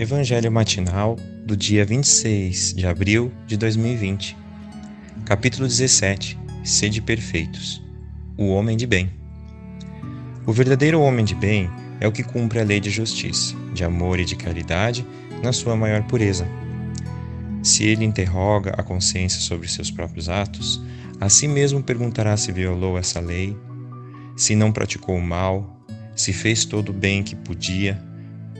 Evangelho matinal do dia 26 de abril de 2020. Capítulo 17. Sede perfeitos. O homem de bem. O verdadeiro homem de bem é o que cumpre a lei de justiça, de amor e de caridade na sua maior pureza. Se ele interroga a consciência sobre seus próprios atos, a si mesmo perguntará se violou essa lei, se não praticou o mal, se fez todo o bem que podia,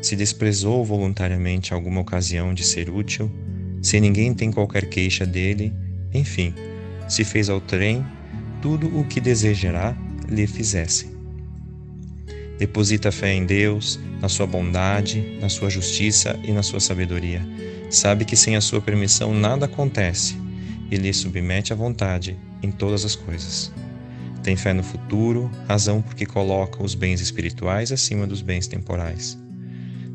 se desprezou voluntariamente alguma ocasião de ser útil, se ninguém tem qualquer queixa dele, enfim, se fez ao trem tudo o que desejará lhe fizessem. Deposita fé em Deus, na sua bondade, na sua justiça e na sua sabedoria. Sabe que sem a sua permissão nada acontece e lhe submete à vontade em todas as coisas. Tem fé no futuro, razão porque coloca os bens espirituais acima dos bens temporais.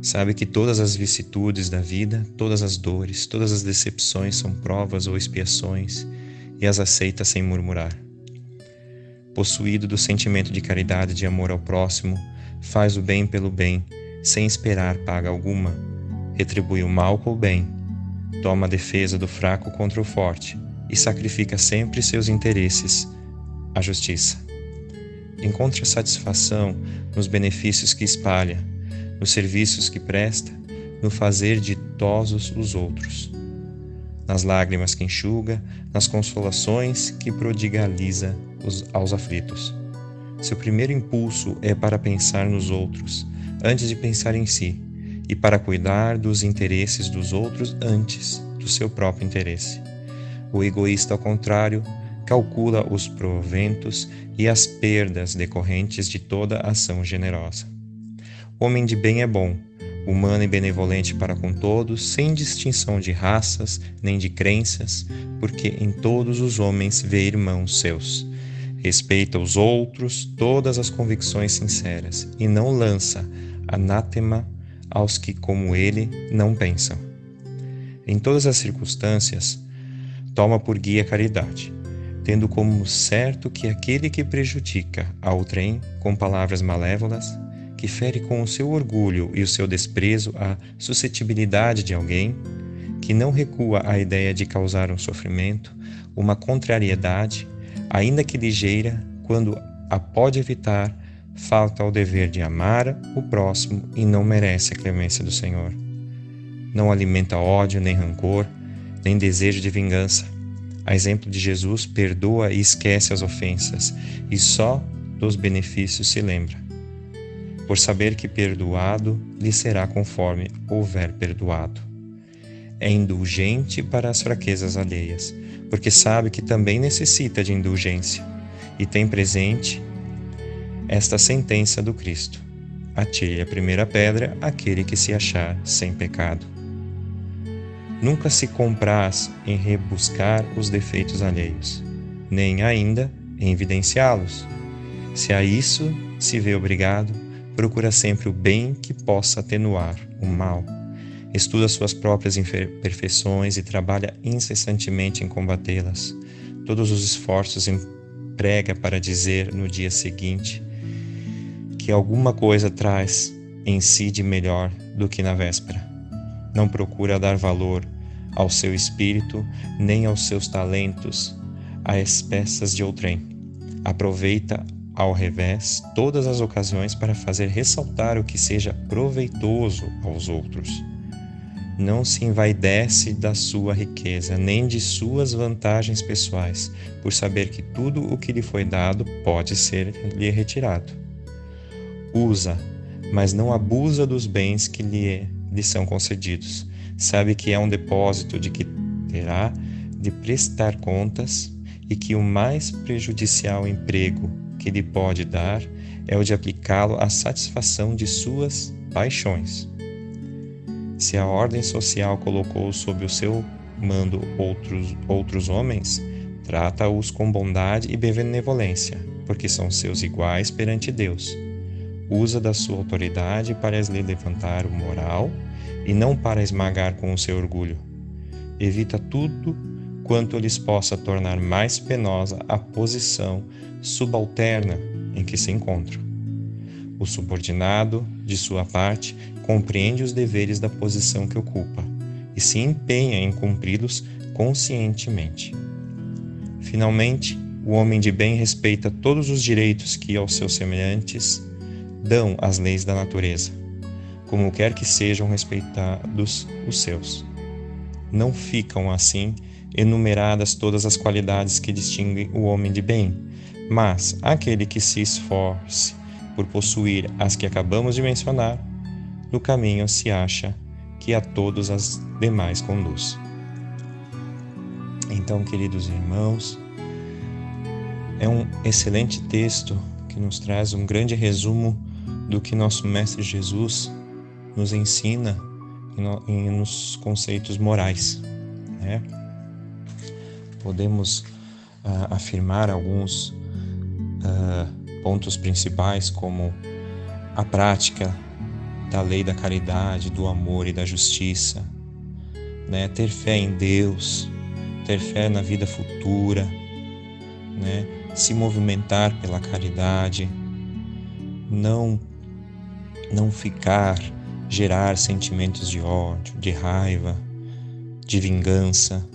Sabe que todas as vicissitudes da vida, todas as dores, todas as decepções são provas ou expiações e as aceita sem murmurar. Possuído do sentimento de caridade e de amor ao próximo, faz o bem pelo bem, sem esperar paga alguma, retribui o mal com o bem, toma a defesa do fraco contra o forte e sacrifica sempre seus interesses, a justiça. Encontra satisfação nos benefícios que espalha, nos serviços que presta, no fazer ditosos os outros, nas lágrimas que enxuga, nas consolações que prodigaliza aos aflitos. Seu primeiro impulso é para pensar nos outros, antes de pensar em si, e para cuidar dos interesses dos outros antes do seu próprio interesse. O egoísta, ao contrário, calcula os proventos e as perdas decorrentes de toda ação generosa. O homem de bem é bom, humano e benevolente para com todos, sem distinção de raças nem de crenças, porque em todos os homens vê irmãos seus. Respeita os outros, todas as convicções sinceras, e não lança anátema aos que, como ele, não pensam. Em todas as circunstâncias, toma por guia a caridade, tendo como certo que aquele que prejudica a outrem com palavras malévolas, que fere com o seu orgulho e o seu desprezo a suscetibilidade de alguém, que não recua à ideia de causar um sofrimento, uma contrariedade, ainda que ligeira, quando a pode evitar, falta ao dever de amar o próximo e não merece a clemência do Senhor. Não alimenta ódio, nem rancor, nem desejo de vingança. A exemplo de Jesus, perdoa e esquece as ofensas, e só dos benefícios se lembra, por saber que perdoado lhe será conforme houver perdoado. É indulgente para as fraquezas alheias, porque sabe que também necessita de indulgência, e tem presente esta sentença do Cristo: atire a primeira pedra aquele que se achar sem pecado. Nunca se compraz em rebuscar os defeitos alheios, nem ainda em evidenciá-los. Se a isso se vê obrigado, procura sempre o bem que possa atenuar o mal. Estuda suas próprias imperfeições e trabalha incessantemente em combatê-las. Todos os esforços emprega para dizer no dia seguinte que alguma coisa traz em si de melhor do que na véspera. Não procura dar valor ao seu espírito nem aos seus talentos às peças de outrem. Aproveita ao revés todas as ocasiões para fazer ressaltar o que seja proveitoso aos outros. Não se envaidece da sua riqueza, nem de suas vantagens pessoais, por saber que tudo o que lhe foi dado pode ser-lhe retirado. Usa, mas não abusa dos bens que lhe são concedidos. Sabe que é um depósito de que terá de prestar contas e que o mais prejudicial emprego que lhe pode dar é o de aplicá-lo à satisfação de suas paixões. Se a ordem social colocou sob o seu mando outros homens, trata-os com bondade e benevolência, porque são seus iguais perante Deus. Usa da sua autoridade para lhe levantar o moral e não para esmagar com o seu orgulho. Evita tudo quanto lhes possa tornar mais penosa a posição subalterna em que se encontram. O subordinado, de sua parte, compreende os deveres da posição que ocupa e se empenha em cumpri-los conscientemente. Finalmente, o homem de bem respeita todos os direitos que aos seus semelhantes dão as leis da natureza, como quer que sejam respeitados os seus. Não ficam, assim, enumeradas todas as qualidades que distinguem o homem de bem, mas aquele que se esforce por possuir as que acabamos de mencionar, no caminho se acha que a todas as demais conduz. Então, queridos irmãos, é um excelente texto que nos traz um grande resumo do que nosso Mestre Jesus nos ensina nos conceitos morais, né? Podemos afirmar alguns pontos principais, como a prática da lei da caridade, do amor e da justiça, né? Ter fé em Deus, ter fé na vida futura, né? Se movimentar pela caridade, não gerar sentimentos de ódio, de raiva, de vingança,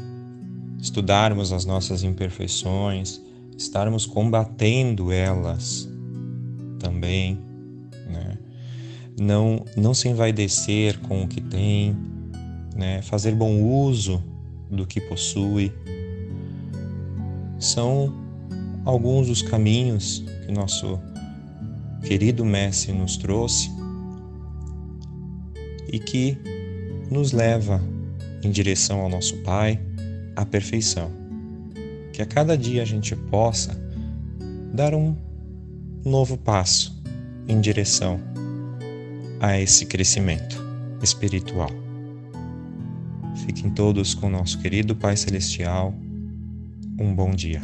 estudarmos as nossas imperfeições, estarmos combatendo elas também, né? Não se envaidecer com o que tem, né? Fazer bom uso do que possui. São alguns dos caminhos que nosso querido Mestre nos trouxe e que nos leva em direção ao nosso Pai, à perfeição. Que a cada dia a gente possa dar um novo passo em direção a esse crescimento espiritual. Fiquem todos com o nosso querido Pai Celestial. Um bom dia.